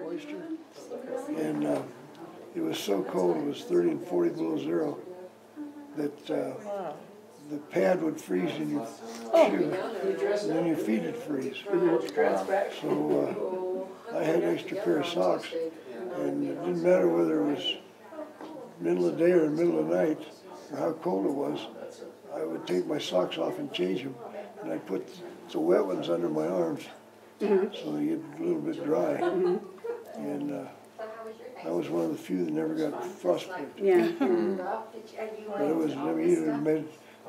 oyster, and it was so cold, it was 30 and 40 below zero, that the pad would freeze in your shoe, and then your feet would freeze. So I had an extra pair of socks, and it didn't matter whether it was middle of the day or middle of the night, or how cold it was, I would take my socks off and change them, and I'd put the wet ones under my arms, so they get a little bit dry. And I was one of the few that never got frostbite. Yeah. But it was, I mean, you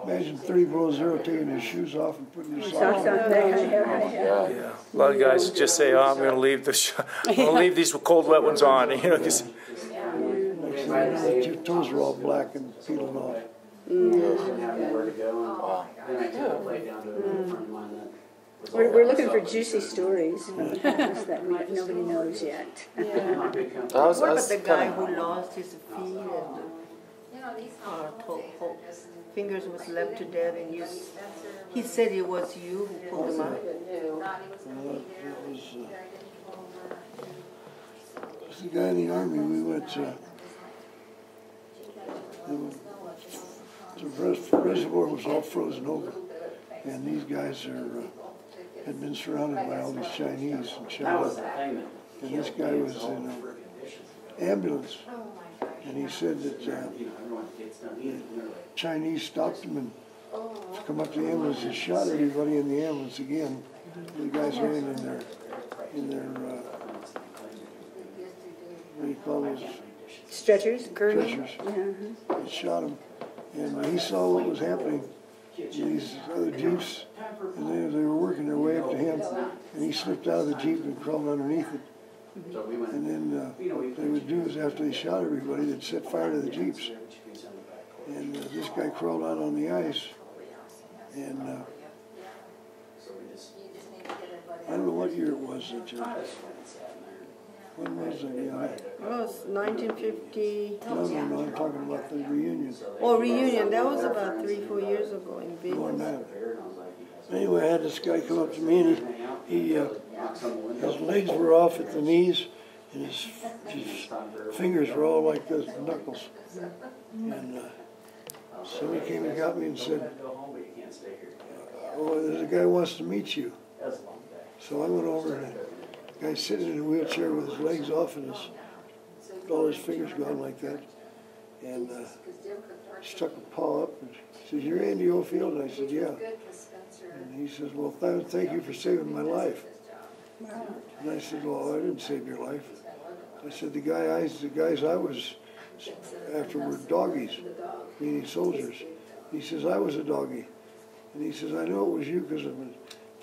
imagine 30 below zero, taking your shoes off and putting your socks on. Yeah. A lot of guys just say, "Oh, I'm going to leave I'm going to leave these cold, wet ones on." You know, next thing you know, your toes are all black and peeling off. We're looking for juicy stories that nobody knows yet. What about the guy who lost his feet and fingers was left to death, and he said it was you who pulled him out? It was the guy in the Army. We went to the reservoir was all frozen over, and these guys had been surrounded by all these Chinese and China. And this guy was in an ambulance, and he said that the Chinese stopped him and come up to the ambulance and shot everybody in the ambulance again. The guys laying in their what do you call those? Stretchers? Stretchers. They shot him, and he saw what was happening. These other Jeeps, and they were working their way up to him, and he slipped out of the Jeep and crawled underneath it. And then what they would do is, after they shot everybody, they'd set fire to the Jeeps. And this guy crawled out on the ice, and I don't know what year it was that when was it? Yeah. It was 1950. No, I'm talking about the reunion. Oh, reunion. That was about 3-4 years ago in Vegas. Anyway, I had this guy come up to me, and his legs were off at the knees, and his fingers were all like those knuckles. And so he came and got me and said, "Oh, there's a guy who wants to meet you." So I went over, and the guy's sitting in a wheelchair with his legs off and all his fingers gone like that. And stuck a paw up and said, "You're Andy Oldfield?" And I said, "Yeah." And he says, "Well, thank you for saving my life." And I said, "Well, I didn't save your life." I said, the guys I was after were doggies, meaning soldiers. He says, "I was a doggie." And he says, "I know it was you because when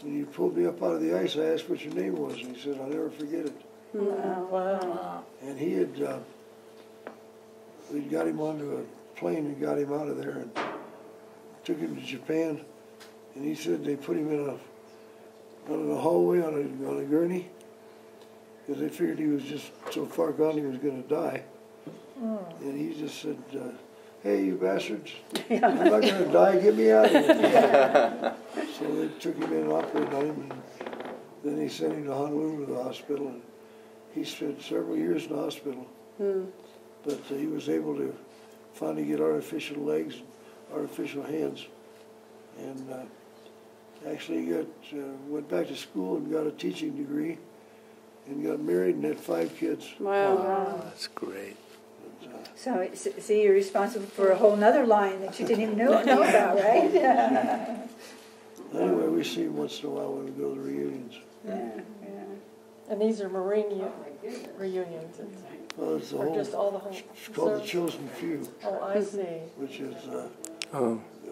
you pulled me up out of the ice, I asked what your name was." And he said, "I'll never forget it." Wow. And he had, we got him onto a plane and got him out of there and took him to Japan. And he said they put him in a hallway on a gurney because they figured he was just so far gone he was going to die. And he just said, "Hey, you bastards, you're not going to die, get me out of here." So they took him in and operated on him, and then they sent him to Honolulu to the hospital, and he spent several years in the hospital. But he was able to finally get artificial legs, artificial hands, and actually went back to school and got a teaching degree, and got married and had 5 kids. Wow. That's great. So, see, you're responsible for a whole other line that you didn't even know about, right? Anyway, we see him once in a while when we go to the reunions. Yeah. And these are Marine reunions? Well, it's Or just all the whole? It's called the Chosin Few. Oh, I see. Which is,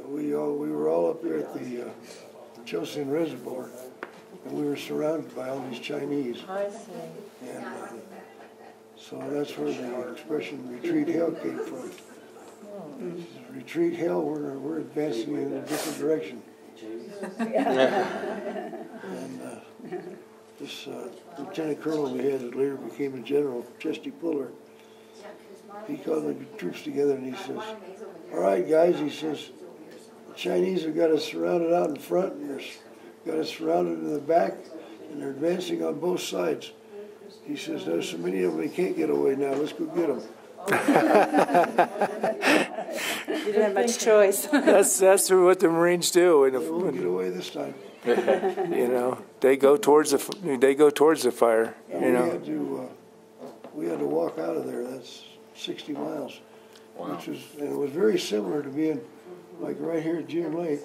we were all up there at the Chosin Reservoir, and we were surrounded by all these Chinese. I see. And so that's where the expression "retreat hell" came from. Retreat hell, we're advancing in a different direction. And this lieutenant colonel we had that later became a general, Chesty Puller, he called the troops together and he says, "All right, guys," he says, "the Chinese have got us surrounded out in front, and they've got us surrounded in the back, and they're advancing on both sides." He says, there's so many of them, they can't get away now, let's go get them. You didn't have much choice. That's what the Marines do. They won't get away this time. You know, they go towards the fire. And You know, we had to walk out of there. That's 60 miles, and it was very similar to being like right here at June Lake,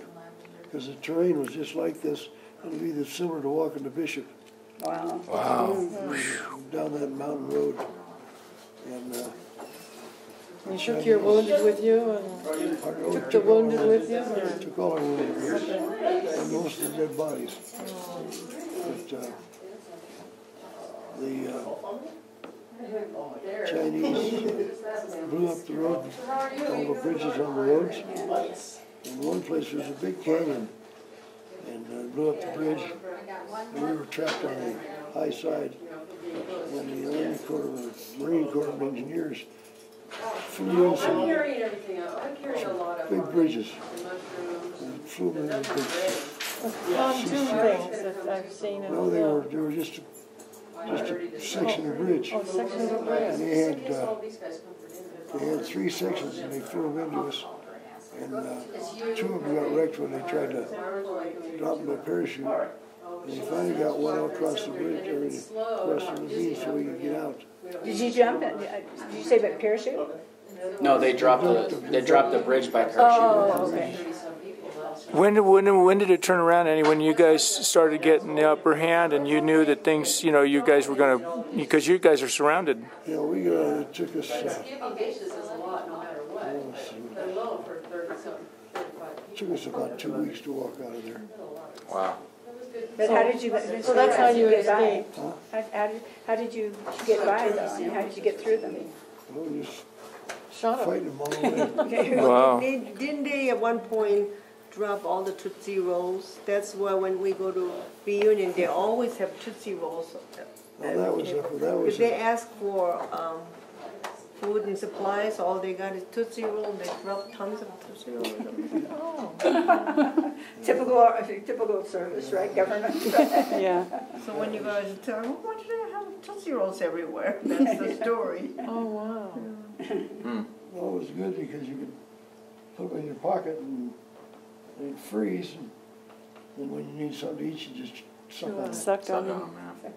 because the terrain was just like this. It'd be similar to walking to Bishop. Wow. Down that mountain road, and You took your wounded with you and took the wounded with you? Or? took all our wounded with us, and most of the dead bodies. But the Chinese blew up the road, all the bridges on the roads. In one place there was a big canyon, and blew up the bridge, and we were trapped on the high side. And the Marine Corps of Engineers flew in some big bridges. And flew them in the big Pontoon things that I've seen in No, they were just a section of bridge. Oh, section of a bridge. And they had 3 sections, and they flew them into us. And 2 of them got wrecked when they tried to drop them by parachute. And they finally got one across the bridge, or across the ravine, so we could get out. Did you jump? Did you say about parachute? No, they dropped the bridge by parachute. Oh, okay. when did it turn around, Andy? When you guys started getting the upper hand, and you knew that things, you know, you guys were going to, because you guys are surrounded. Yeah, it took us. It took us about 2 weeks to walk out of there. Wow. But how did you? So that's how you get by? escaped. How did you get by though? And how did you get through them? Well, just Shot him. fighting them all the way. Wow. Didn't they at one point drop all the Tootsie Rolls? That's why when we go to reunion, they always have Tootsie Rolls. Well, If they ask for food and supplies, all they got is Tootsie Roll. They drop tons of Tootsie Rolls. Typical service, right? Government. Yeah. So when you guys tell them, why do they have Tootsie Rolls everywhere? That's the story. Oh, wow. Well, it was good because you could put them in your pocket and they'd freeze. And then when you need something to eat, you just suck on it. Sucked on Suck him. on 'em, yeah.